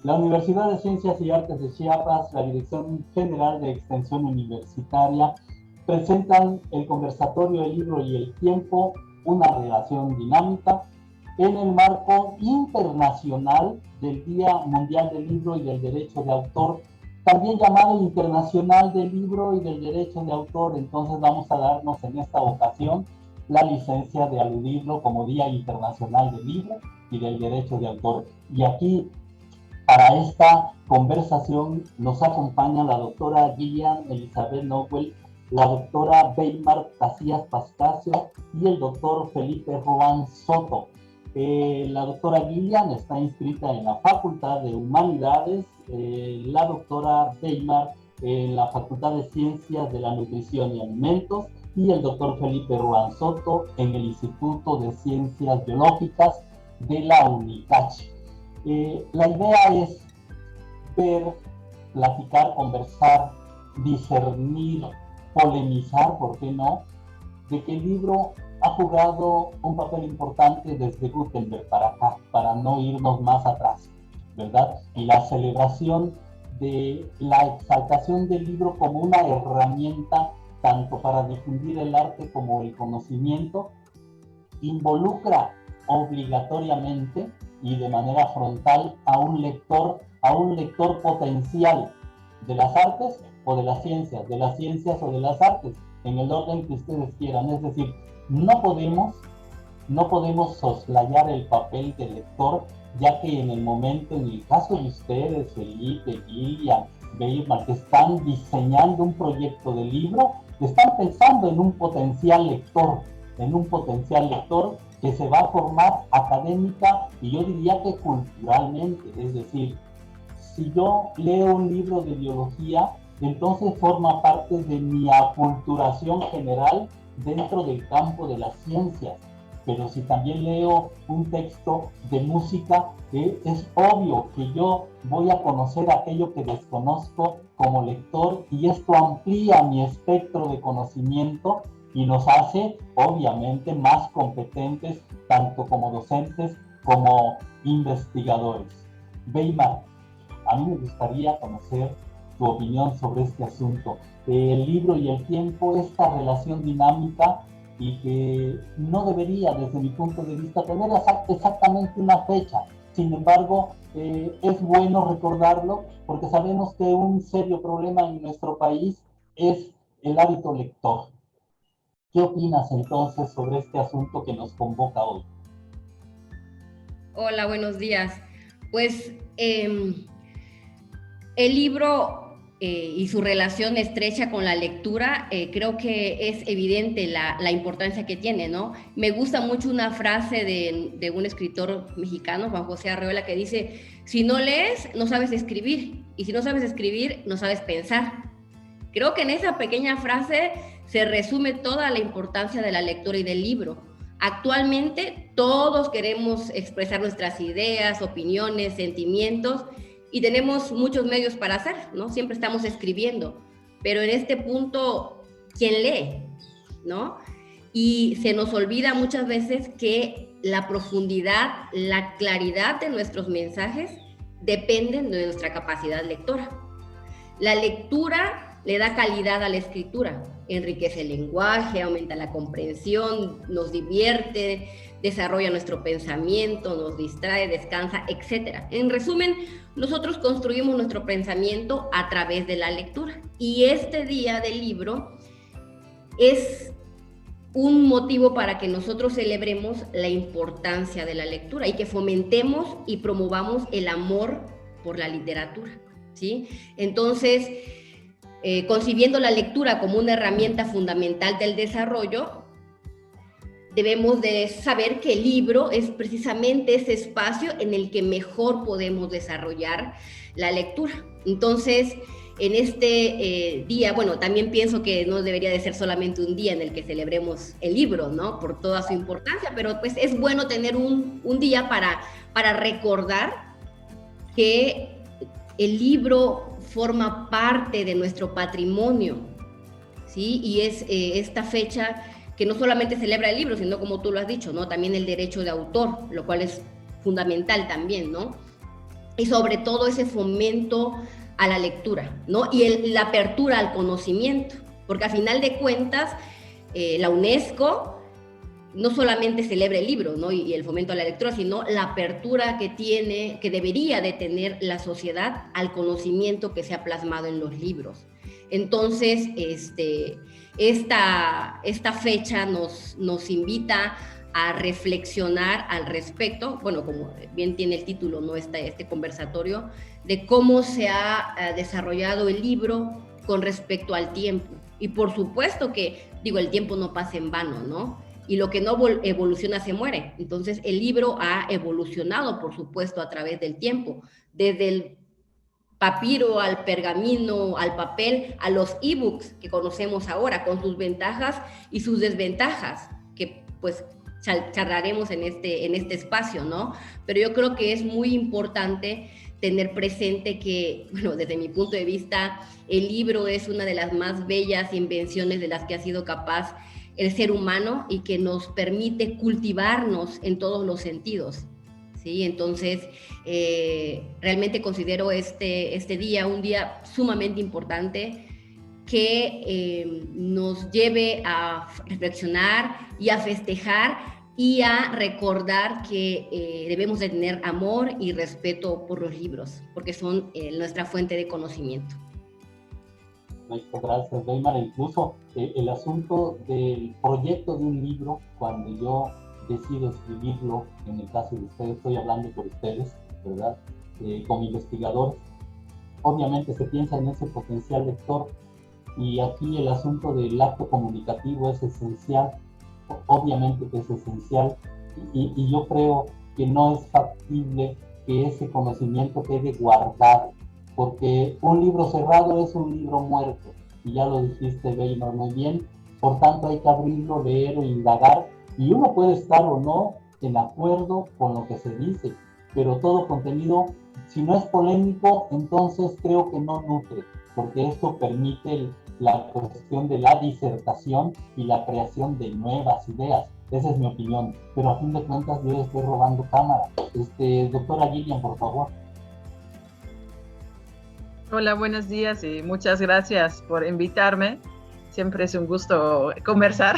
La Universidad de Ciencias y Artes de Chiapas, la Dirección General de Extensión Universitaria, presentan el conversatorio El libro y el tiempo, una relación dinámica, en el marco internacional del Día Mundial del Libro y del Derecho de Autor, también llamado Internacional del Libro y del Derecho de Autor. Entonces vamos a darnos en esta ocasión la licencia de aludirlo como Día Internacional del Libro y del Derecho de Autor. Y aquí, para esta conversación, nos acompaña la doctora Gillian Elizabeth Nowell, la doctora Weimar Casillas Pascasio y el doctor Felipe Roan Soto. La doctora Gillian está inscrita en la Facultad de Humanidades, la doctora Weimar en la Facultad de Ciencias de la Nutrición y Alimentos, y el doctor Felipe Roan Soto en el Instituto de Ciencias Biológicas de la UNICACH. La idea es ver, platicar, conversar, discernir, polemizar, ¿por qué no?, de que el libro ha jugado un papel importante desde Gutenberg para acá, para no irnos más atrás, ¿verdad? Y la celebración de la exaltación del libro como una herramienta tanto para difundir el arte como el conocimiento, involucra obligatoriamente y de manera frontal a un lector potencial de las artes o de las ciencias o de las artes, en el orden que ustedes quieran. Es decir, no podemos soslayar el papel del lector, ya que en el momento, en el caso de ustedes, Felipe, Gillian, Weimar, que están diseñando un proyecto de libro, están pensando en un potencial lector, que se va a formar académica y yo diría que culturalmente. Es decir, si yo leo un libro de biología, entonces forma parte de mi aculturación general dentro del campo de las ciencias. Pero si también leo un texto de música, es obvio que yo voy a conocer aquello que desconozco como lector, y esto amplía mi espectro de conocimiento y nos hace obviamente más competentes tanto como docentes como investigadores. Weimar, a mí me gustaría conocer tu opinión sobre este asunto. El libro y el tiempo, esta relación dinámica, y que no debería, desde mi punto de vista, tener exactamente una fecha. Sin embargo, es bueno recordarlo porque sabemos que un serio problema en nuestro país es el hábito lector. ¿Qué opinas entonces sobre este asunto que nos convoca hoy? Hola, buenos días. Pues el libro y su relación estrecha con la lectura, creo que es evidente la importancia que tiene, ¿no? Me gusta mucho una frase de un escritor mexicano, Juan José Arreola, que dice: si no lees, no sabes escribir, y si no sabes escribir, no sabes pensar. Creo que en esa pequeña frase se resume toda la importancia de la lectura y del libro. Actualmente todos queremos expresar nuestras ideas, opiniones, sentimientos, y tenemos muchos medios para hacer, ¿no? Siempre estamos escribiendo, pero en este punto, ¿quién lee? ¿No? Y se nos olvida muchas veces que la profundidad, la claridad de nuestros mensajes dependen de nuestra capacidad lectora. La lectura le da calidad a la escritura, enriquece el lenguaje, aumenta la comprensión, nos divierte, desarrolla nuestro pensamiento, nos distrae, descansa, etc. En resumen, nosotros construimos nuestro pensamiento a través de la lectura. Y este día del libro es un motivo para que nosotros celebremos la importancia de la lectura y que fomentemos y promovamos el amor por la literatura, ¿sí? Entonces, concibiendo la lectura como una herramienta fundamental del desarrollo, debemos de saber que el libro es precisamente ese espacio en el que mejor podemos desarrollar la lectura. Entonces, en este día, bueno, también pienso que no debería de ser solamente un día en el que celebremos el libro, ¿no? Por toda su importancia, pero pues es bueno tener un día para recordar que el libro forma parte de nuestro patrimonio, ¿sí? Y es esta fecha que no solamente celebra el libro, sino, como tú lo has dicho, ¿no? También el derecho de autor, lo cual es fundamental también, ¿no? y sobre todo ese fomento a la lectura, ¿no? Y la apertura al conocimiento, porque a final de cuentas la UNESCO no solamente celebra el libro, ¿no? y el fomento a la lectura, sino la apertura que debería de tener la sociedad al conocimiento que se ha plasmado en los libros. Entonces, esta fecha nos invita a reflexionar al respecto, bueno, como bien tiene el título, ¿no? Este conversatorio, de cómo se ha desarrollado el libro con respecto al tiempo. Y por supuesto que, el tiempo no pasa en vano, ¿no? Y lo que no evoluciona se muere. Entonces, el libro ha evolucionado, por supuesto, a través del tiempo, desde el papiro al pergamino, al papel, a los ebooks que conocemos ahora, con sus ventajas y sus desventajas, que pues charlaremos en este espacio, ¿no? Pero yo creo que es muy importante tener presente que, bueno, desde mi punto de vista, el libro es una de las más bellas invenciones de las que ha sido capaz el ser humano y que nos permite cultivarnos en todos los sentidos, ¿sí? Entonces, realmente considero este día un día sumamente importante que nos lleve a reflexionar y a festejar y a recordar que debemos de tener amor y respeto por los libros, porque son nuestra fuente de conocimiento. Muchas gracias, Weimar. Incluso el asunto del proyecto de un libro, cuando yo decido escribirlo, en el caso de ustedes, estoy hablando por ustedes, ¿verdad? Como investigadores, obviamente se piensa en ese potencial lector, y aquí el asunto del acto comunicativo es esencial, obviamente que es esencial, y yo creo que no es factible que ese conocimiento quede guardado, porque un libro cerrado es un libro muerto, y ya lo dijiste, Weimar, muy bien. Por tanto, hay que abrirlo, leer o indagar, y uno puede estar o no en acuerdo con lo que se dice, pero todo contenido, si no es polémico, entonces creo que no nutre, porque esto permite la cuestión de la disertación y la creación de nuevas ideas. Esa es mi opinión, pero a fin de cuentas yo estoy robando cámara. Doctora Gillian, por favor. Hola, buenos días y muchas gracias por invitarme. Siempre es un gusto conversar,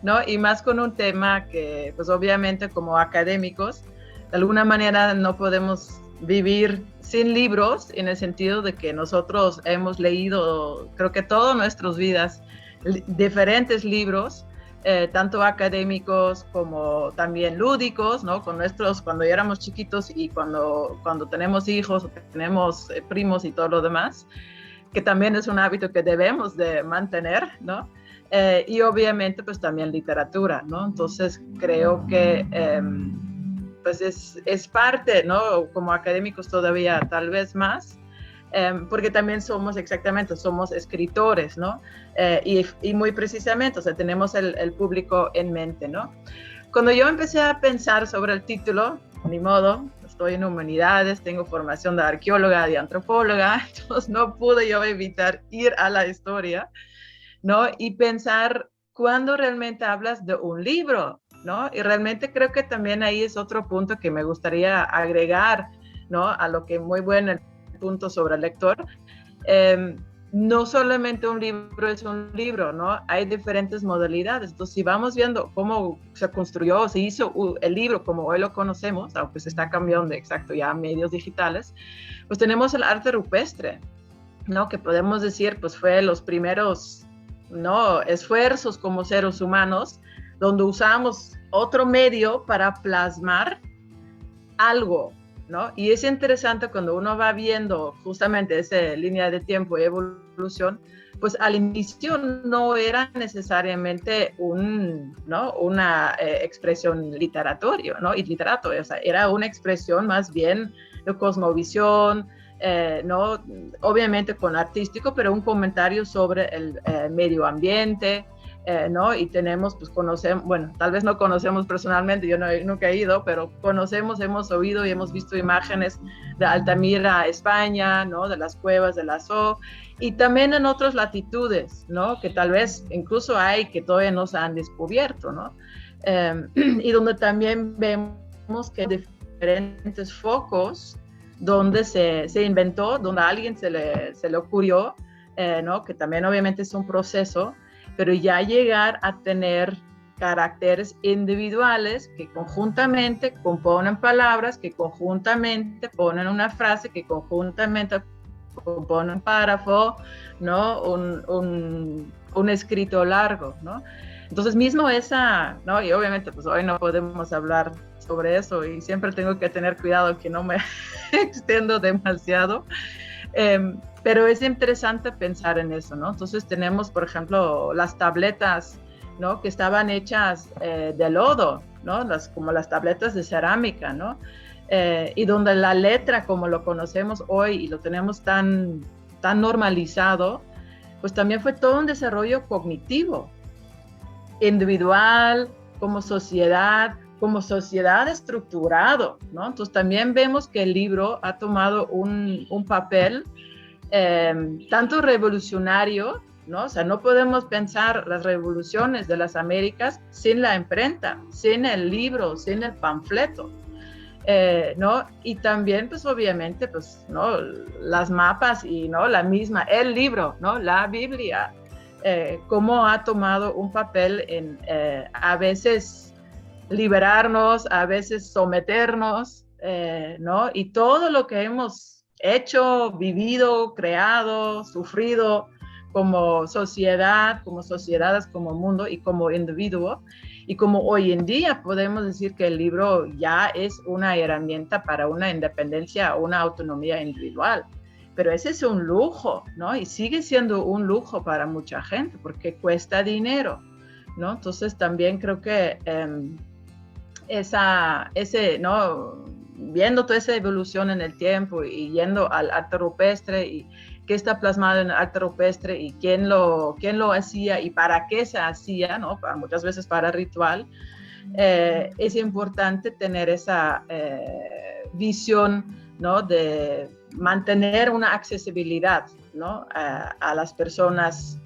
¿no? Y más con un tema que, pues obviamente como académicos, de alguna manera no podemos vivir sin libros, en el sentido de que nosotros hemos leído, creo que todas nuestras vidas, diferentes libros, tanto académicos como también lúdicos, ¿no? Cuando éramos chiquitos y cuando tenemos hijos o tenemos primos y todo lo demás, que también es un hábito que debemos de mantener, ¿no? Y obviamente pues también literatura, ¿no? Entonces creo que pues es parte, ¿no? Como académicos todavía tal vez más, porque también somos escritores, ¿no? Y muy precisamente, o sea, tenemos el público en mente, ¿no? Cuando yo empecé a pensar sobre el título, ni modo, estoy en humanidades, tengo formación de arqueóloga, de antropóloga, entonces no pude yo evitar ir a la historia, ¿no? Y pensar cuándo realmente hablas de un libro, ¿no? Y realmente creo que también ahí es otro punto que me gustaría agregar, ¿no? A lo que muy bueno el punto sobre el lector. No solamente un libro es un libro, ¿no? Hay diferentes modalidades. Entonces, si vamos viendo cómo se construyó, se hizo el libro como hoy lo conocemos, aunque se está cambiando exacto ya a medios digitales, pues tenemos el arte rupestre, ¿no? Que podemos decir, pues fue los primeros, ¿no? Esfuerzos como seres humanos, donde usamos otro medio para plasmar algo, ¿no? Y es interesante cuando uno va viendo justamente esa línea de tiempo y evolución, pues al inicio no era necesariamente una expresión literaria, ¿no? Y literato, o sea, era una expresión más bien de cosmovisión, ¿no? Obviamente con artístico, pero un comentario sobre el medio ambiente, ¿no? Y tenemos, pues conocemos, bueno, tal vez no conocemos personalmente, yo nunca he ido, pero conocemos, hemos oído y hemos visto imágenes de Altamira, España, ¿no? De las cuevas de Lascaux, y también en otras latitudes, ¿no? Que tal vez incluso hay que todavía no se han descubierto, ¿no? Y donde también vemos que diferentes focos donde se inventó, donde a alguien se le ocurrió, ¿no? Que también obviamente es un proceso, pero ya llegar a tener caracteres individuales que conjuntamente componen palabras, que conjuntamente ponen una frase, que conjuntamente componen un párrafo, ¿no? Un escrito largo, ¿no? Entonces mismo esa, ¿no? Y obviamente pues hoy no podemos hablar sobre eso y siempre tengo que tener cuidado que no me extiendo demasiado, pero es interesante pensar en eso, ¿no? Entonces tenemos, por ejemplo, las tabletas, ¿no? Que estaban hechas de lodo, ¿no? Como las tabletas de cerámica, ¿no? Y donde la letra, como lo conocemos hoy y lo tenemos tan normalizado, pues también fue todo un desarrollo cognitivo, individual, como sociedad estructurado, ¿no? Entonces también vemos que el libro ha tomado un papel tanto revolucionario, ¿no? O sea, no podemos pensar las revoluciones de las Américas sin la imprenta, sin el libro, sin el panfleto, ¿no? Y también, pues obviamente, pues, ¿no? Las mapas y, ¿no? El libro, ¿no? La Biblia, cómo ha tomado un papel en a veces liberarnos, a veces someternos, ¿no? Y todo lo que hemos hecho, vivido, creado, sufrido como sociedad, como sociedades, como mundo y como individuo. Y como hoy en día podemos decir que el libro ya es una herramienta para una independencia, una autonomía individual. Pero ese es un lujo, ¿no? Y sigue siendo un lujo para mucha gente porque cuesta dinero, ¿no? Entonces también creo que ¿no? Viendo toda esa evolución en el tiempo y yendo al arte rupestre y qué está plasmado en el arte rupestre y quién lo hacía y para qué se hacía, ¿no? Muchas veces para ritual, es importante tener esa visión, ¿no? De mantener una accesibilidad, ¿no? A las personas,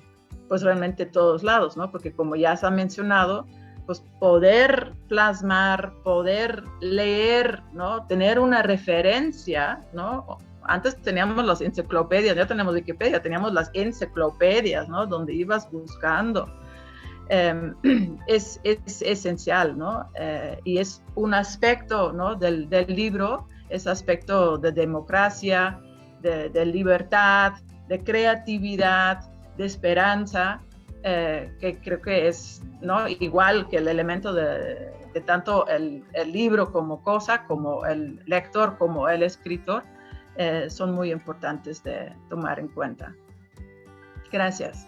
pues realmente de todos lados, ¿no? Porque como ya se ha mencionado, pues poder plasmar, poder leer, ¿no? Tener una referencia, ¿no? Antes teníamos las enciclopedias, ya tenemos Wikipedia, teníamos las enciclopedias, ¿no? Donde ibas buscando. Es esencial, ¿no? Y es un aspecto, ¿no? del libro, ese aspecto de democracia, de libertad, de creatividad, de esperanza, que creo que es, ¿no? Igual que el elemento de tanto el libro como cosa, como el lector, como el escritor, son muy importantes de tomar en cuenta. Gracias.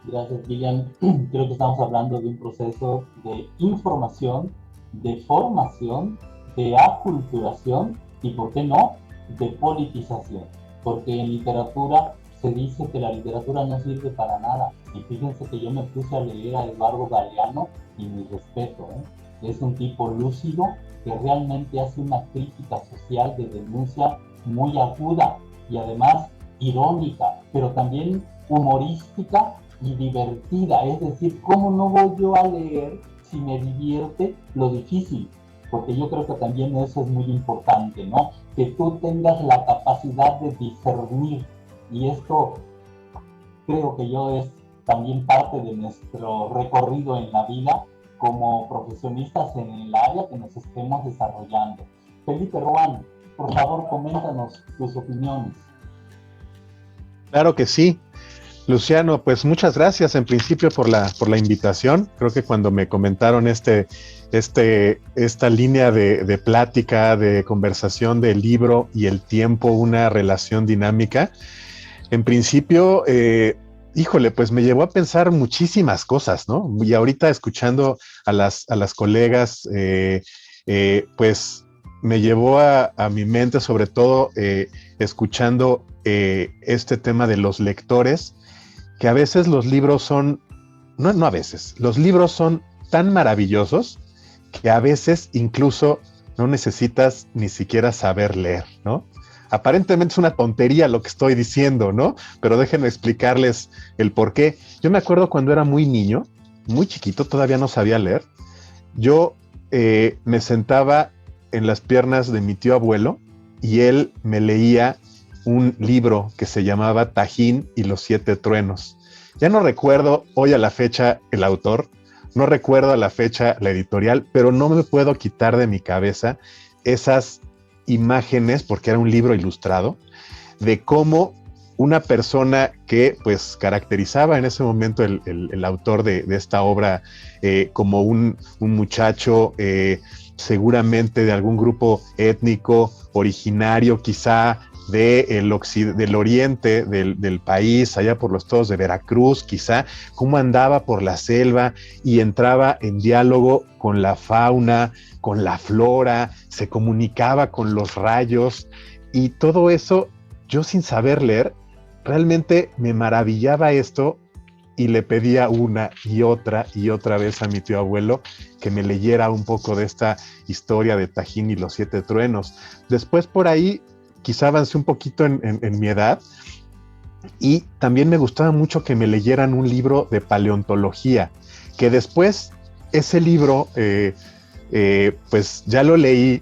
Gracias, Lilian. Creo que estamos hablando de un proceso de información, de formación, de aculturación y, ¿por qué no?, de politización. Porque en literatura se dice que la literatura no sirve para nada. Y fíjense que yo me puse a leer a Eduardo Galeano y mi respeto, es un tipo lúcido que realmente hace una crítica social de denuncia muy aguda y además irónica, pero también humorística y divertida. Es decir, ¿cómo no voy yo a leer si me divierte lo difícil? Porque yo creo que también eso es muy importante, ¿no? Que tú tengas la capacidad de discernir, y esto creo que yo es también parte de nuestro recorrido en la vida como profesionistas en el área que nos estemos desarrollando. Felipe Ruán, por favor, coméntanos tus opiniones. Claro que sí. Luciano, pues muchas gracias en principio por la invitación. Creo que cuando me comentaron esta línea de plática, de conversación del libro y el tiempo, una relación dinámica, en principio, híjole, pues me llevó a pensar muchísimas cosas, ¿no? Y ahorita escuchando a las colegas, pues me llevó a mi mente, sobre todo escuchando este tema de los lectores, que a veces los libros son, no a veces, los libros son tan maravillosos que a veces incluso no necesitas ni siquiera saber leer, ¿no? Aparentemente es una tontería lo que estoy diciendo, ¿no? Pero déjenme explicarles el por qué. Yo me acuerdo cuando era muy niño, muy chiquito, todavía no sabía leer. Yo me sentaba en las piernas de mi tío abuelo y él me leía un libro que se llamaba Tajín y los 7 truenos. Ya no recuerdo hoy a la fecha el autor, no recuerdo a la fecha la editorial, pero no me puedo quitar de mi cabeza esas imágenes, porque era un libro ilustrado, de cómo una persona que pues caracterizaba en ese momento el autor de esta obra como un muchacho seguramente de algún grupo étnico originario quizá del oriente del país, allá por los estados de Veracruz quizá, cómo andaba por la selva y entraba en diálogo con la fauna, con la flora, se comunicaba con los rayos y todo eso, yo sin saber leer, realmente me maravillaba esto y le pedía una y otra vez a mi tío abuelo que me leyera un poco de esta historia de Tajín y los 7 truenos. Después por ahí quizá avancé un poquito en mi edad y también me gustaba mucho que me leyeran un libro de paleontología, que después ese libro pues ya lo leí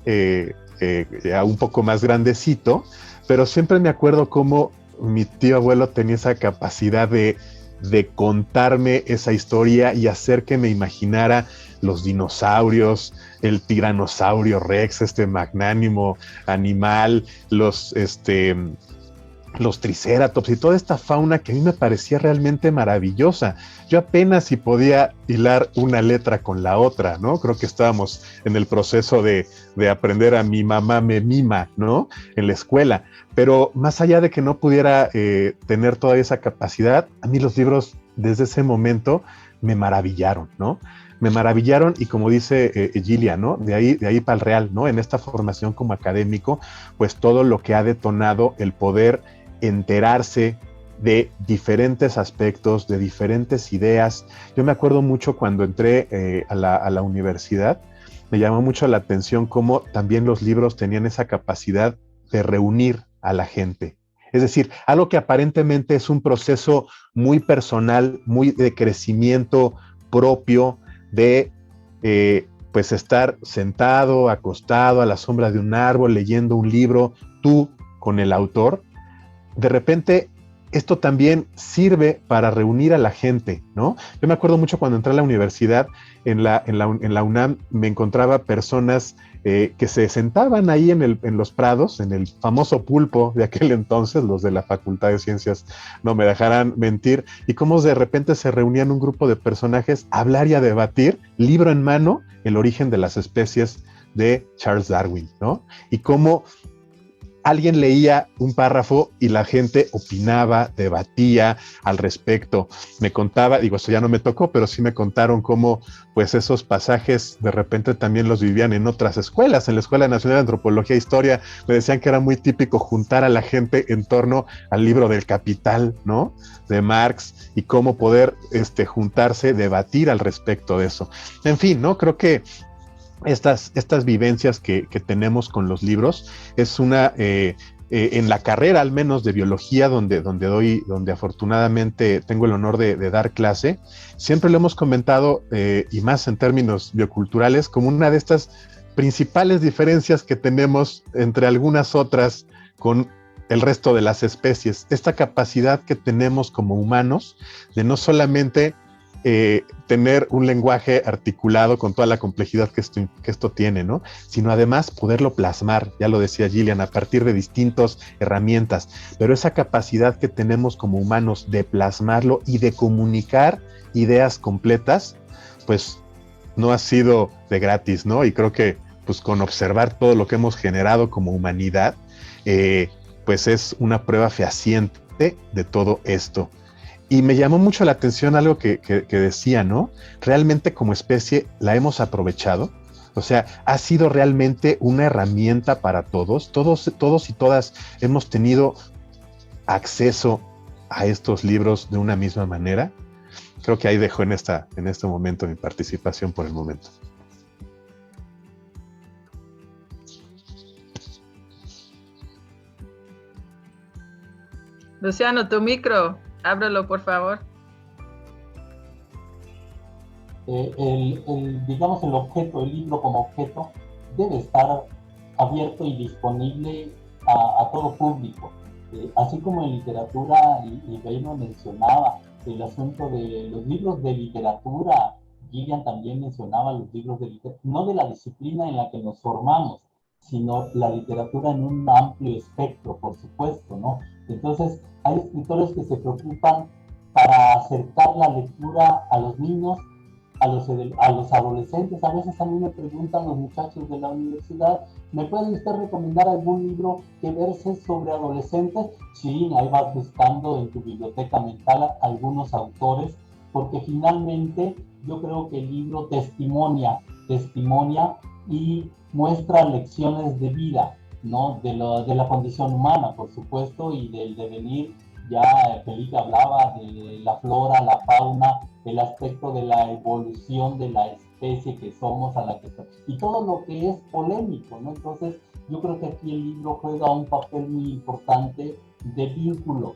ya un poco más grandecito, pero siempre me acuerdo cómo mi tío abuelo tenía esa capacidad de contarme esa historia y hacer que me imaginara los dinosaurios, el tiranosaurio rex, este magnánimo animal, los triceratops y toda esta fauna que a mí me parecía realmente maravillosa. Yo apenas si podía hilar una letra con la otra, ¿no? Creo que estábamos en el proceso de aprender a mi mamá me mima, ¿no? En la escuela. Pero más allá de que no pudiera tener toda esa capacidad, a mí los libros desde ese momento me maravillaron, ¿no? Me maravillaron y como dice Gillian, ¿no? De ahí para el real, ¿no? En esta formación como académico, pues todo lo que ha detonado el poder enterarse de diferentes aspectos, de diferentes ideas. Yo me acuerdo mucho cuando entré a la universidad, me llamó mucho la atención cómo también los libros tenían esa capacidad de reunir a la gente. Es decir, algo que aparentemente es un proceso muy personal, muy de crecimiento propio, de pues estar sentado, acostado a la sombra de un árbol, leyendo un libro, tú con el autor. De repente esto también sirve para reunir a la gente, ¿no? Yo me acuerdo mucho cuando entré a la universidad, en la UNAM me encontraba personas que se sentaban ahí en los prados, en el famoso pulpo de aquel entonces, los de la Facultad de Ciencias no me dejarán mentir, y cómo de repente se reunían un grupo de personajes a hablar y a debatir, libro en mano, el origen de las especies de Charles Darwin, ¿no? Y cómo alguien leía un párrafo y la gente opinaba, debatía al respecto. Me contaba, digo, eso ya no me tocó, pero sí me contaron cómo pues esos pasajes de repente también los vivían en otras escuelas. En la Escuela Nacional de Antropología e Historia me decían que era muy típico juntar a la gente en torno al libro del Capital, ¿no? De Marx, y cómo poder juntarse, debatir al respecto de eso. En fin, ¿no? Creo que estas vivencias que tenemos con los libros es una en la carrera al menos de biología donde afortunadamente tengo el honor de dar clase, siempre lo hemos comentado y más en términos bioculturales como una de estas principales diferencias que tenemos entre algunas otras con el resto de las especies, esta capacidad que tenemos como humanos de no solamente tener un lenguaje articulado con toda la complejidad que esto tiene, ¿no? Sino además poderlo plasmar, ya lo decía Gillian, a partir de distintas herramientas, pero esa capacidad que tenemos como humanos de plasmarlo y de comunicar ideas completas, pues no ha sido de gratis, ¿no? Y creo que pues con observar todo lo que hemos generado como humanidad, pues es una prueba fehaciente de todo esto. Y me llamó mucho la atención algo que decía, ¿no? Realmente como especie la hemos aprovechado. O sea, ha sido realmente una herramienta para todos. Todos y todas hemos tenido acceso a estos libros de una misma manera. Creo que ahí dejo en este momento mi participación por el momento. Luciano, tu micro. Ábrelo, por favor. Digamos, el objeto, el libro como objeto, debe estar abierto y disponible a todo público. Así como en literatura, y Beino mencionaba el asunto de los libros de literatura, Gillian también mencionaba los libros de literatura, no de la disciplina en la que nos formamos, sino la literatura en un amplio espectro, por supuesto, ¿no? Entonces, hay escritores que se preocupan para acercar la lectura a los niños, a los adolescentes. A veces a mí me preguntan los muchachos de la universidad, ¿me puede usted recomendar algún libro que verse sobre adolescentes? Sí, ahí vas buscando en tu biblioteca mental algunos autores, porque finalmente yo creo que el libro testimonia y muestra lecciones de vida, ¿no? De la condición humana, por supuesto, y del devenir. Ya Felipe hablaba de la flora, la fauna, el aspecto de la evolución de la especie que somos, y todo lo que es polémico, ¿no? Entonces, yo creo que aquí el libro juega un papel muy importante de vínculo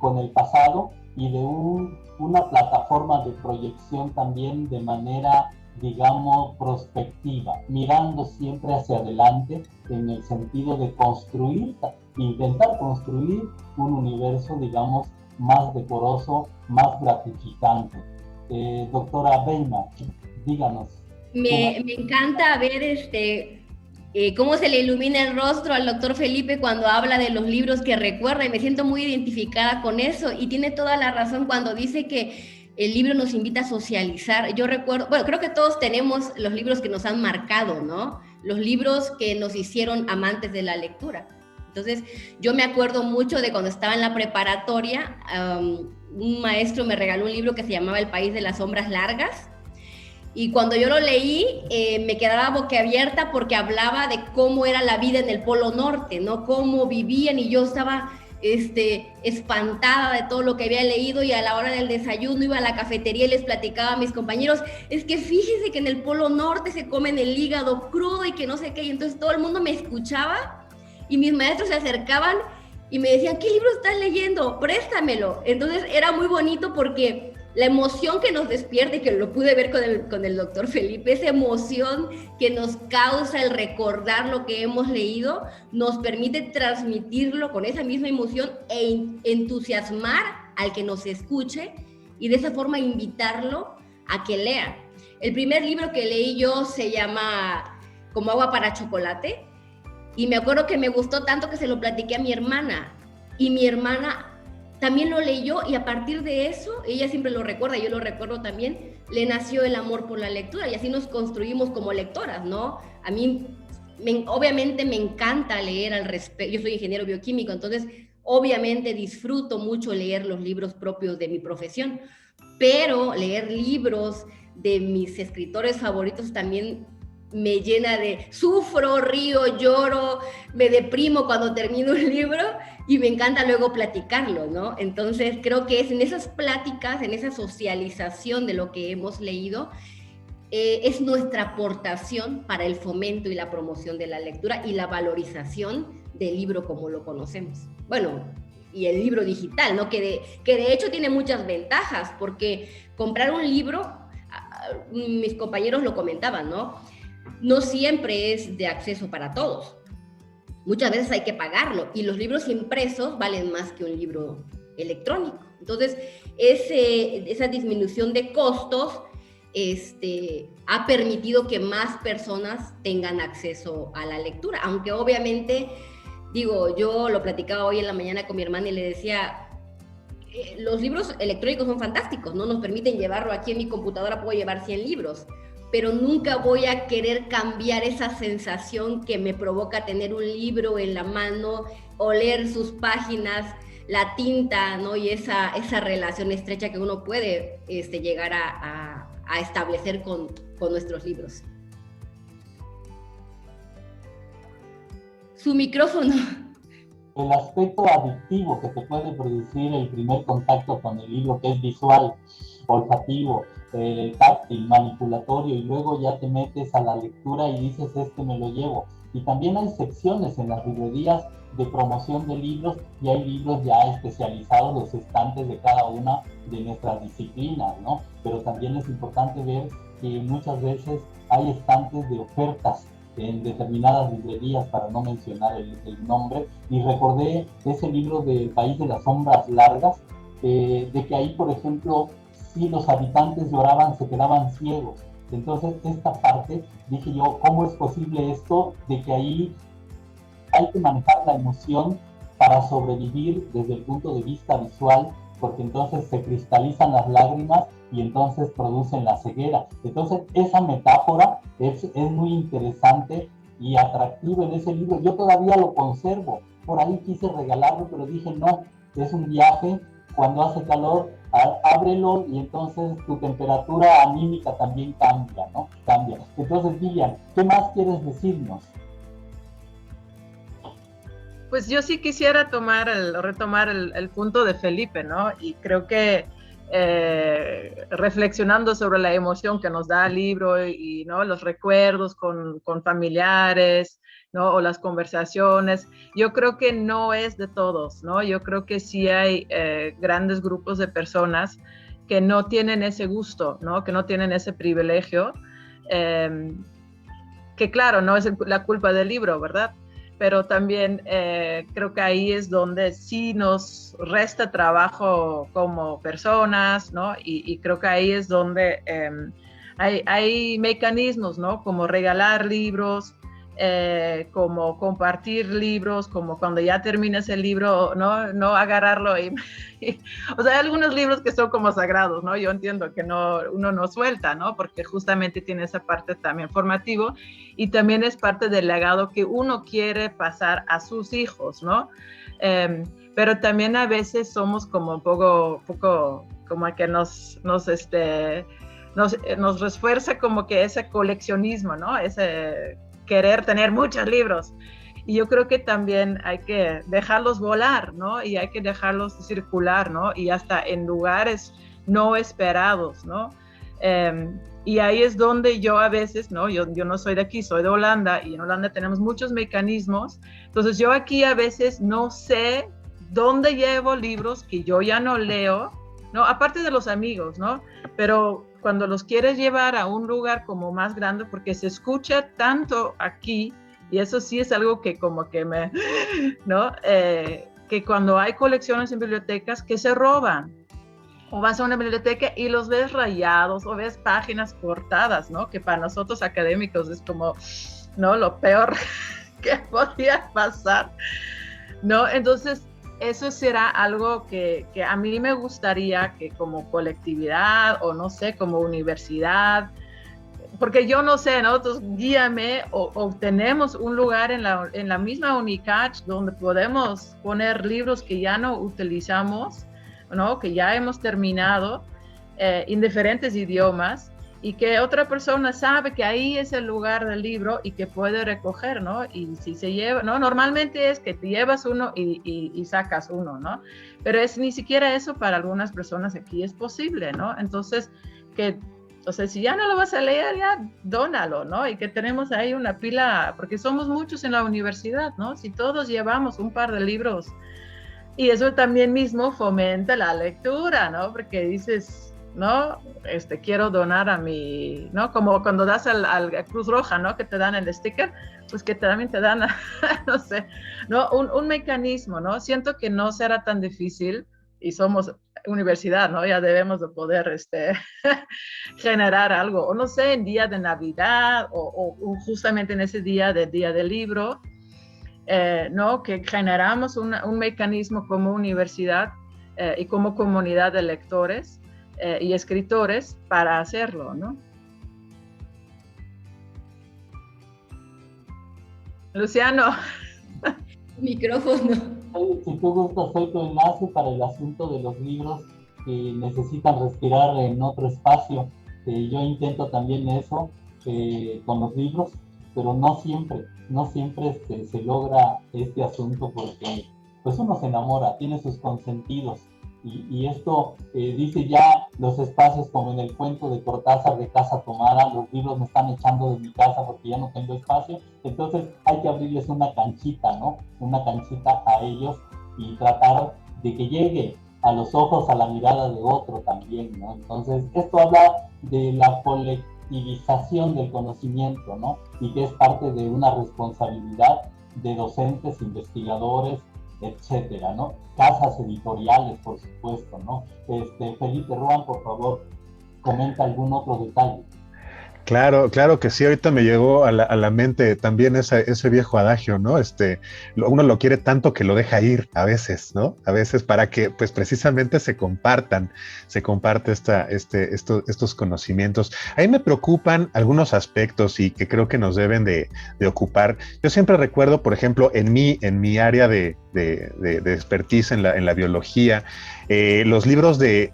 con el pasado y de una plataforma de proyección también de manera, digamos, prospectiva, mirando siempre hacia adelante en el sentido de intentar construir un universo, digamos, más decoroso, más gratificante. Doctora Beina, díganos. Me encanta ver cómo se le ilumina el rostro al doctor Felipe cuando habla de los libros que recuerda, y me siento muy identificada con eso, y tiene toda la razón cuando dice que el libro nos invita a socializar. Yo recuerdo, bueno, creo que todos tenemos los libros que nos han marcado, ¿no? Los libros que nos hicieron amantes de la lectura. Entonces, yo me acuerdo mucho de cuando estaba en la preparatoria, un maestro me regaló un libro que se llamaba El País de las Sombras Largas, y cuando yo lo leí, me quedaba boquiabierta porque hablaba de cómo era la vida en el Polo Norte, ¿no? Cómo vivían, y yo estaba espantada de todo lo que había leído, y a la hora del desayuno iba a la cafetería y les platicaba a mis compañeros, es que fíjese que en el Polo Norte se comen el hígado crudo y que no sé qué, y entonces todo el mundo me escuchaba. Y mis maestros se acercaban y me decían, ¿qué libro estás leyendo? Préstamelo. Entonces era muy bonito porque la emoción que nos despierta, y que lo pude ver con el doctor Felipe, esa emoción que nos causa el recordar lo que hemos leído, nos permite transmitirlo con esa misma emoción e entusiasmar al que nos escuche, y de esa forma invitarlo a que lea. El primer libro que leí yo se llama Como agua para chocolate. Y me acuerdo que me gustó tanto que se lo platiqué a mi hermana, y mi hermana también lo leyó, y a partir de eso, ella siempre lo recuerda, yo lo recuerdo también, le nació el amor por la lectura, y así nos construimos como lectoras, ¿no? A mí, obviamente me encanta leer al respecto. Yo soy ingeniero bioquímico, entonces obviamente disfruto mucho leer los libros propios de mi profesión, pero leer libros de mis escritores favoritos también me llena de sufro, río, lloro, me deprimo cuando termino un libro, y me encanta luego platicarlo, ¿no? Entonces creo que es en esas pláticas, en esa socialización de lo que hemos leído, es nuestra aportación para el fomento y la promoción de la lectura y la valorización del libro como lo conocemos. Bueno, y el libro digital, ¿no? Que de hecho tiene muchas ventajas, porque comprar un libro, mis compañeros lo comentaban, ¿no? No siempre es de acceso para todos. Muchas veces hay que pagarlo, y los libros impresos valen más que un libro electrónico. Entonces, esa disminución de costos ha permitido que más personas tengan acceso a la lectura, aunque obviamente, digo, yo lo platicaba hoy en la mañana con mi hermana y le decía, los libros electrónicos son fantásticos, ¿no? Nos permiten llevarlo aquí en mi computadora, puedo llevar 100 libros, pero nunca voy a querer cambiar esa sensación que me provoca tener un libro en la mano, oler sus páginas, la tinta, ¿no? Y esa relación estrecha que uno puede llegar a establecer con nuestros libros. Su micrófono. El aspecto adictivo que te puede producir el primer contacto con el libro, que es visual, olfativo, táctil, manipulatorio, y luego ya te metes a la lectura y dices, me lo llevo. Y también hay secciones en las librerías de promoción de libros, y hay libros ya especializados, los estantes de cada una de nuestras disciplinas, ¿no? Pero también es importante ver que muchas veces hay estantes de ofertas en determinadas librerías, para no mencionar el nombre, y recordé ese libro de País de las Sombras Largas, de que ahí, por ejemplo, si los habitantes lloraban, se quedaban ciegos. Entonces, esta parte, dije yo, ¿cómo es posible esto de que ahí hay que manejar la emoción para sobrevivir desde el punto de vista visual? Porque entonces se cristalizan las lágrimas y entonces producen la ceguera. Entonces, esa metáfora es muy interesante y atractiva en ese libro. Yo todavía lo conservo. Por ahí quise regalarlo, pero dije, no, es un viaje. Cuando hace calor, ábrelo y entonces tu temperatura anímica también cambia, ¿no? Cambia. Entonces, Vivian, ¿qué más quieres decirnos? Pues yo sí quisiera retomar el punto de Felipe, ¿no? Y creo que reflexionando sobre la emoción que nos da el libro y ¿no? los recuerdos con familiares, ¿no? O las conversaciones, yo creo que no es de todos, ¿no? Yo creo que sí hay grandes grupos de personas que no tienen ese gusto, ¿no? Que no tienen ese privilegio, que claro, no es la culpa del libro, ¿verdad? Pero también creo que ahí es donde sí nos resta trabajo como personas, ¿no? Y creo que ahí es donde hay mecanismos, ¿no? Como regalar libros, como compartir libros, como cuando ya terminas el libro, no agarrarlo o sea, hay algunos libros que son como sagrados, ¿no? Yo entiendo que uno no suelta, ¿no? Porque justamente tiene esa parte también formativo y también es parte del legado que uno quiere pasar a sus hijos, ¿no? Pero también a veces somos como un poco como que nos refuerza como que ese coleccionismo, ¿no? Ese querer tener muchos libros. Y yo creo que también hay que dejarlos volar, ¿no? Y hay que dejarlos circular, ¿no? Y hasta en lugares no esperados, ¿no? Y ahí es donde yo a veces, ¿no? Yo no soy de aquí, soy de Holanda, y en Holanda tenemos muchos mecanismos. Entonces yo aquí a veces no sé dónde llevo libros que yo ya no leo, ¿no? Aparte de los amigos, ¿no? Pero cuando los quieres llevar a un lugar como más grande, porque se escucha tanto aquí, y eso sí es algo que como que ¿no? Que cuando hay colecciones en bibliotecas que se roban, o vas a una biblioteca y los ves rayados, o ves páginas cortadas, ¿no? Que para nosotros académicos es como, ¿no? Lo peor que podía pasar, ¿no? Entonces, eso será algo que a mí me gustaría que como colectividad o no sé, como universidad, porque yo no sé, ¿no? Entonces guíame o tenemos un lugar en la misma UNICACH donde podemos poner libros que ya no utilizamos, ¿no? Que ya hemos terminado en diferentes idiomas y que otra persona sabe que ahí es el lugar del libro y que puede recoger, ¿no? Y si se lleva, ¿no? Normalmente es que te llevas uno y sacas uno, ¿no? Pero ni siquiera eso para algunas personas aquí es posible, ¿no? Entonces, o sea, si ya no lo vas a leer, ya dónalo, ¿no? Y que tenemos ahí una pila, porque somos muchos en la universidad, ¿no? Si todos llevamos un par de libros, y eso también mismo fomenta la lectura, ¿no? Porque dices, ¿no? Quiero donar a mi, ¿no? Como cuando das al Cruz Roja, ¿no? Que te dan el sticker, pues que también te dan, no sé, ¿no? Un mecanismo, ¿no? Siento que no será tan difícil y somos universidad, ¿no? Ya debemos de poder generar algo, o no sé, en día de Navidad o justamente en ese día del libro, ¿no? Que generamos un mecanismo como universidad y como comunidad de lectores y escritores para hacerlo, ¿no? Luciano. Micrófono. Si tú gustas, soy tu enlace para el asunto de los libros que necesitan respirar en otro espacio. Yo intento también eso con los libros, pero no siempre se logra este asunto porque pues uno se enamora, tiene sus consentidos. Y esto dice ya los espacios como en el cuento de Cortázar de Casa Tomada, los libros me están echando de mi casa porque ya no tengo espacio, entonces hay que abrirles una canchita, ¿no? Una canchita a ellos y tratar de que llegue a los ojos, a la mirada de otro también, ¿no? Entonces esto habla de la colectivización del conocimiento, ¿no? Y que es parte de una responsabilidad de docentes, investigadores, etcétera, ¿no? Casas editoriales, por supuesto, ¿no? Felipe Ruán, por favor, comenta algún otro detalle. Claro, claro que sí. Ahorita me llegó a la mente también ese viejo adagio, ¿no? Uno lo quiere tanto que lo deja ir a veces, ¿no? A veces para que, pues, precisamente se comparte estos conocimientos. A mí me preocupan algunos aspectos y que creo que nos deben de ocupar. Yo siempre recuerdo, por ejemplo, en mi área de expertise en la biología, los libros de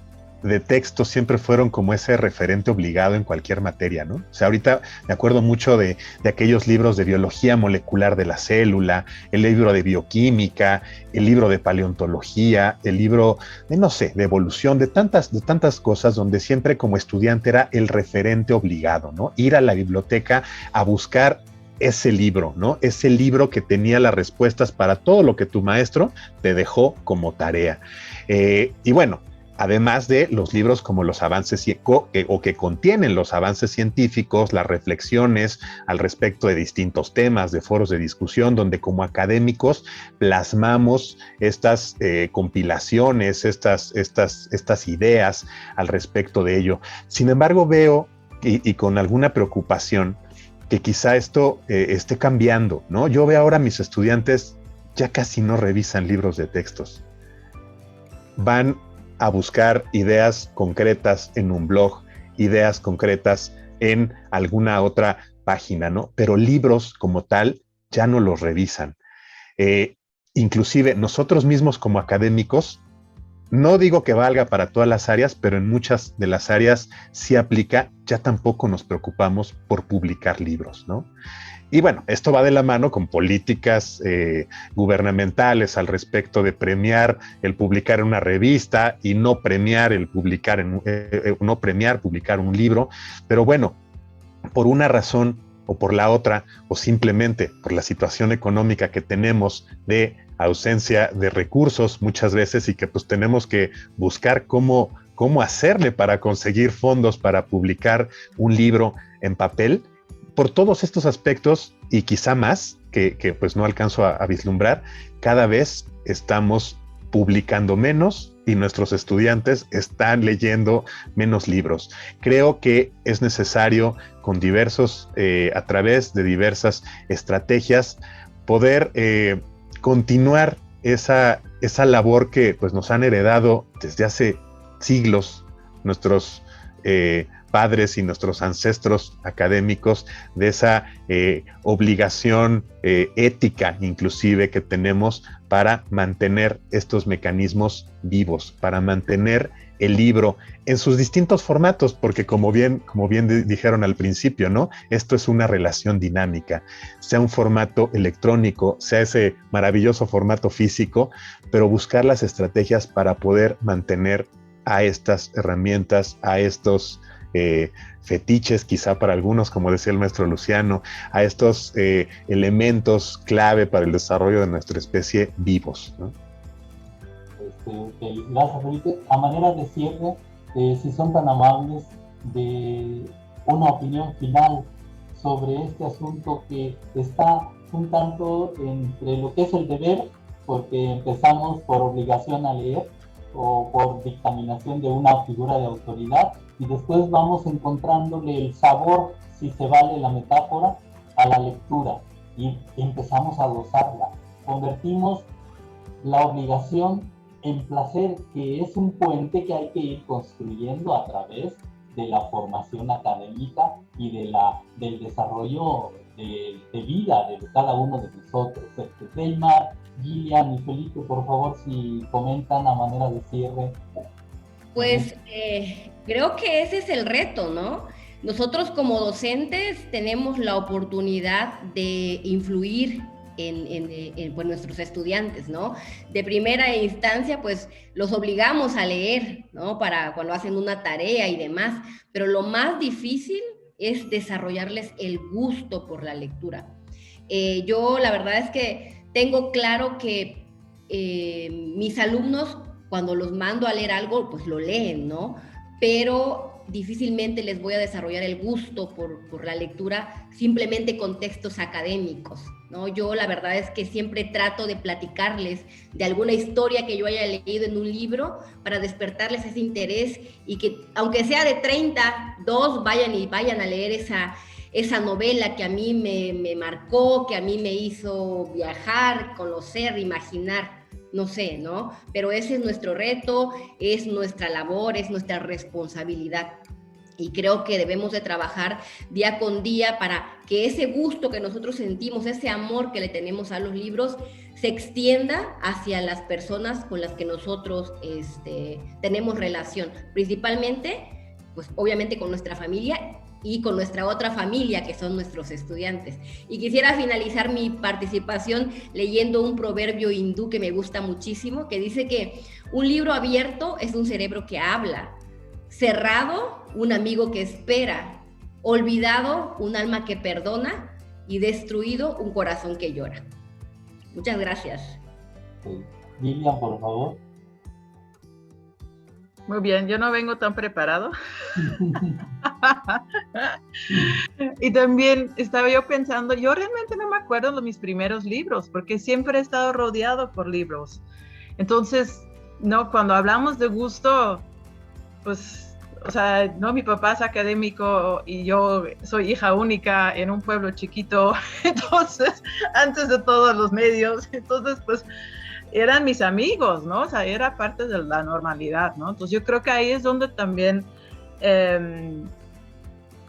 texto siempre fueron como ese referente obligado en cualquier materia, ¿no? O sea, ahorita me acuerdo mucho de aquellos libros de biología molecular de la célula, el libro de bioquímica, el libro de paleontología, el libro de, no sé, de evolución, de tantas cosas donde siempre como estudiante era el referente obligado, ¿no? Ir a la biblioteca a buscar ese libro, ¿no? Ese libro que tenía las respuestas para todo lo que tu maestro te dejó como tarea. Y bueno, además de los libros como los avances o que contienen los avances científicos, las reflexiones al respecto de distintos temas, de foros de discusión, donde como académicos plasmamos estas compilaciones, estas ideas al respecto de ello. Sin embargo, veo y con alguna preocupación que quizá esto esté cambiando, ¿no? Yo veo ahora a mis estudiantes ya casi no revisan libros de textos. Van a buscar ideas concretas en un blog, ideas concretas en alguna otra página, ¿no? Pero libros como tal ya no los revisan. Inclusive nosotros mismos como académicos, no digo que valga para todas las áreas, pero en muchas de las áreas sí aplica, ya tampoco nos preocupamos por publicar libros, ¿no? Y bueno, esto va de la mano con políticas gubernamentales al respecto de premiar el publicar en una revista y no premiar el publicar publicar un libro. Pero bueno, por una razón o por la otra, o simplemente por la situación económica que tenemos de ausencia de recursos muchas veces y que pues tenemos que buscar cómo hacerle para conseguir fondos para publicar un libro en papel. Por todos estos aspectos y quizá más que pues no alcanzo a vislumbrar, cada vez estamos publicando menos y nuestros estudiantes están leyendo menos libros. Creo que es necesario a través de diversas estrategias poder continuar esa labor que pues nos han heredado desde hace siglos nuestros padres y nuestros ancestros académicos, de esa obligación ética inclusive que tenemos para mantener estos mecanismos vivos, para mantener el libro en sus distintos formatos, porque como bien dijeron al principio, ¿no? Esto es una relación dinámica, sea un formato electrónico, sea ese maravilloso formato físico, pero buscar las estrategias para poder mantener a estas herramientas, a estos fetiches quizá para algunos, como decía el maestro Luciano, a estos elementos clave para el desarrollo de nuestra especie vivos, ¿no? Gracias, Felipe. A manera de cierre, si son tan amables, de una opinión final sobre este asunto que está un tanto entre lo que es el deber, porque empezamos por obligación a leer o por dictaminación de una figura de autoridad, y después vamos encontrándole el sabor, si se vale la metáfora, a la lectura y empezamos a gozarla. Convertimos la obligación en placer, que es un puente que hay que ir construyendo a través de la formación académica y del desarrollo de vida de cada uno de nosotros. Deymar, Gillian y Felipe, por favor, si comentan a manera de cierre. Pues creo que ese es el reto, ¿no? Nosotros como docentes tenemos la oportunidad de influir en pues, nuestros estudiantes, ¿no? De primera instancia, pues los obligamos a leer, ¿no? Para cuando hacen una tarea y demás, pero lo más difícil es desarrollarles el gusto por la lectura. Yo la verdad es que tengo claro que mis alumnos, cuando los mando a leer algo, pues lo leen, ¿no? Pero difícilmente les voy a desarrollar el gusto por la lectura simplemente con textos académicos, ¿no? Yo la verdad es que siempre trato de platicarles de alguna historia que yo haya leído en un libro para despertarles ese interés y que, aunque sea de 32, vayan a leer esa novela que a mí me marcó, que a mí me hizo viajar, conocer, imaginar. No sé, ¿no? Pero ese es nuestro reto, es nuestra labor, es nuestra responsabilidad. Y creo que debemos de trabajar día con día para que ese gusto que nosotros sentimos, ese amor que le tenemos a los libros, se extienda hacia las personas con las que nosotros tenemos relación. Principalmente, pues obviamente con nuestra familia y con nuestra otra familia, que son nuestros estudiantes. Y quisiera finalizar mi participación leyendo un proverbio hindú que me gusta muchísimo, que dice que un libro abierto es un cerebro que habla, cerrado, un amigo que espera, olvidado, un alma que perdona, y destruido, un corazón que llora. Muchas gracias. Lilian, por favor. Muy bien, yo no vengo tan preparado. Y también estaba yo pensando, yo realmente no me acuerdo de mis primeros libros, porque siempre he estado rodeado por libros. Entonces, no, cuando hablamos de gusto, pues, o sea, no, mi papá es académico y yo soy hija única en un pueblo chiquito, entonces, antes de todos los medios, entonces, pues, eran mis amigos, ¿no? O sea, era parte de la normalidad, ¿no? Entonces yo creo que ahí es donde también,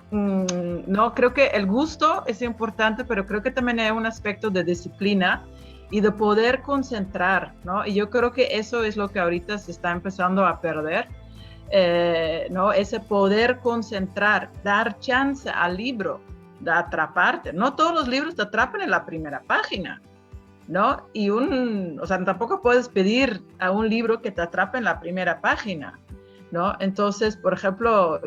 no, creo que el gusto es importante, pero creo que también hay un aspecto de disciplina y de poder concentrar, ¿no? Y yo creo que eso es lo que ahorita se está empezando a perder, ¿no? Ese poder concentrar, dar chance al libro de atraparte. No todos los libros te atrapan en la primera página, ¿no? Y o sea, tampoco puedes pedir a un libro que te atrape en la primera página, ¿no? Entonces, por ejemplo,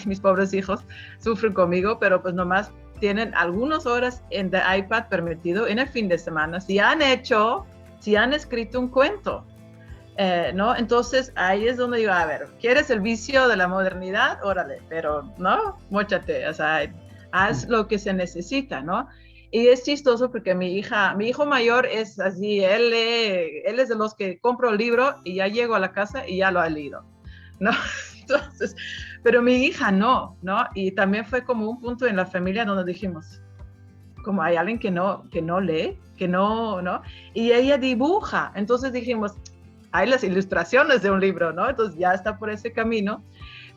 mis pobres hijos sufren conmigo, pero pues nomás tienen algunas horas en el iPad permitido en el fin de semana, si han escrito un cuento, ¿no? Entonces, ahí es donde digo, a ver, ¿quieres el vicio de la modernidad? Órale, pero, ¿no? Móchate, o sea, haz lo que se necesita, ¿no? Y es chistoso porque mi hijo mayor es así, él es de los que compro el libro y ya llego a la casa y ya lo ha leído, ¿no? Entonces, pero mi hija no, ¿no? Y también fue como un punto en la familia donde dijimos, como hay alguien que no lee, que no, ¿no? Y ella dibuja, entonces dijimos, hay las ilustraciones de un libro, ¿no? Entonces ya está por ese camino.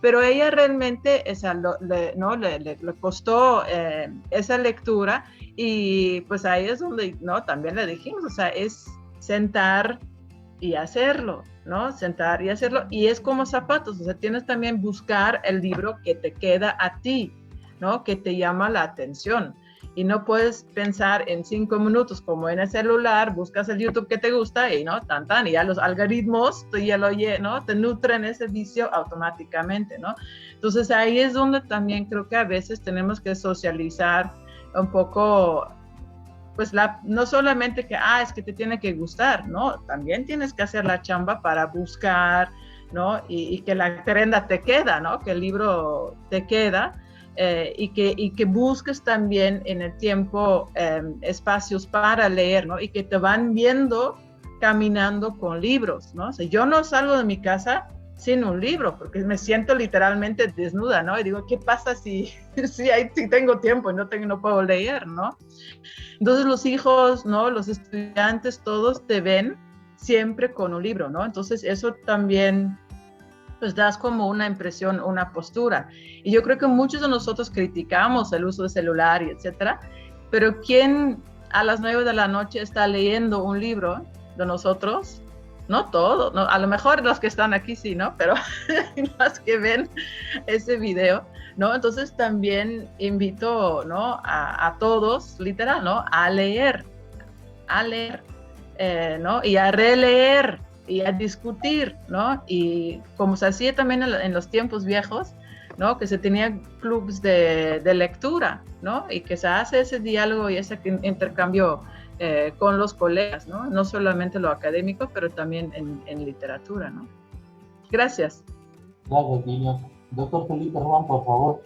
Pero ella realmente, o sea, le costó esa lectura y pues ahí es donde, ¿no? También le dijimos, o sea, es sentar y hacerlo, ¿no? Sentar y hacerlo. Y es como zapatos, o sea, tienes también buscar el libro que te queda a ti, ¿no? Que te llama la atención. Y no puedes pensar en 5 minutos como en el celular, buscas el YouTube que te gusta y no, y ya los algoritmos, tú ya ¿no? Te nutren ese vicio automáticamente, ¿no? Entonces ahí es donde también creo que a veces tenemos que socializar un poco, pues no solamente que, es que te tiene que gustar, ¿no? También tienes que hacer la chamba para buscar, ¿no? Y que la prenda te queda, ¿no? Que el libro te queda. Y que busques también en el tiempo espacios para leer, ¿no? Y que te van viendo caminando con libros, ¿no? O sea, yo no salgo de mi casa sin un libro, porque me siento literalmente desnuda, ¿no? Y digo, ¿qué pasa si tengo tiempo y no puedo leer, ¿no? Entonces los hijos, ¿no? Los estudiantes, todos te ven siempre con un libro, ¿no? Entonces eso también pues das como una impresión, una postura. Y yo creo que muchos de nosotros criticamos el uso del celular y etcétera, pero ¿quién a las 9 de la noche está leyendo un libro de nosotros? No todos, ¿no? A lo mejor los que están aquí sí, ¿no? Pero los que ven ese video, ¿no? Entonces también invito, ¿no? A todos, literal, ¿no? A leer, ¿no? Y a releer, y a discutir, ¿no? Y como se hacía también en los tiempos viejos, ¿no? Que se tenían clubs de lectura, ¿no? Y que se hace ese diálogo y ese intercambio con los colegas, ¿no? No solamente lo académico, pero también en literatura, ¿no? Gracias. Gracias, Lilian. Doctor Felipe Juan, por favor.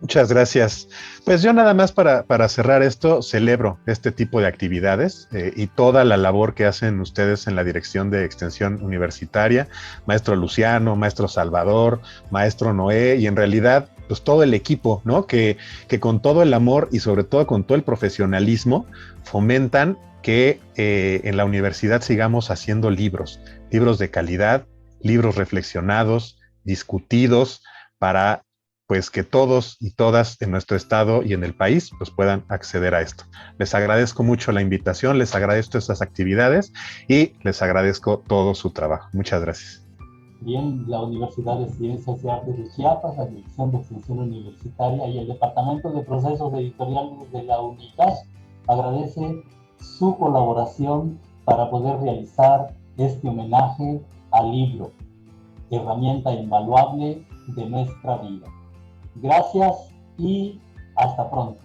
Muchas gracias. Pues yo nada más para cerrar esto, celebro este tipo de actividades y toda la labor que hacen ustedes en la Dirección de Extensión Universitaria, maestro Luciano, maestro Salvador, maestro Noé, y en realidad pues todo el equipo, ¿no? Que con todo el amor y sobre todo con todo el profesionalismo fomentan que en la universidad sigamos haciendo libros de calidad, libros reflexionados, discutidos, para pues que todos y todas en nuestro estado y en el país pues puedan acceder a esto. Les agradezco mucho la invitación, les agradezco estas actividades y les agradezco todo su trabajo. Muchas gracias. Bien, la Universidad de Ciencias y Artes de Chiapas, la Dirección de Extensión Universitaria y el Departamento de Procesos Editoriales de la UNICASH agradece su colaboración para poder realizar este homenaje al libro, herramienta invaluable de nuestra vida. Gracias y hasta pronto.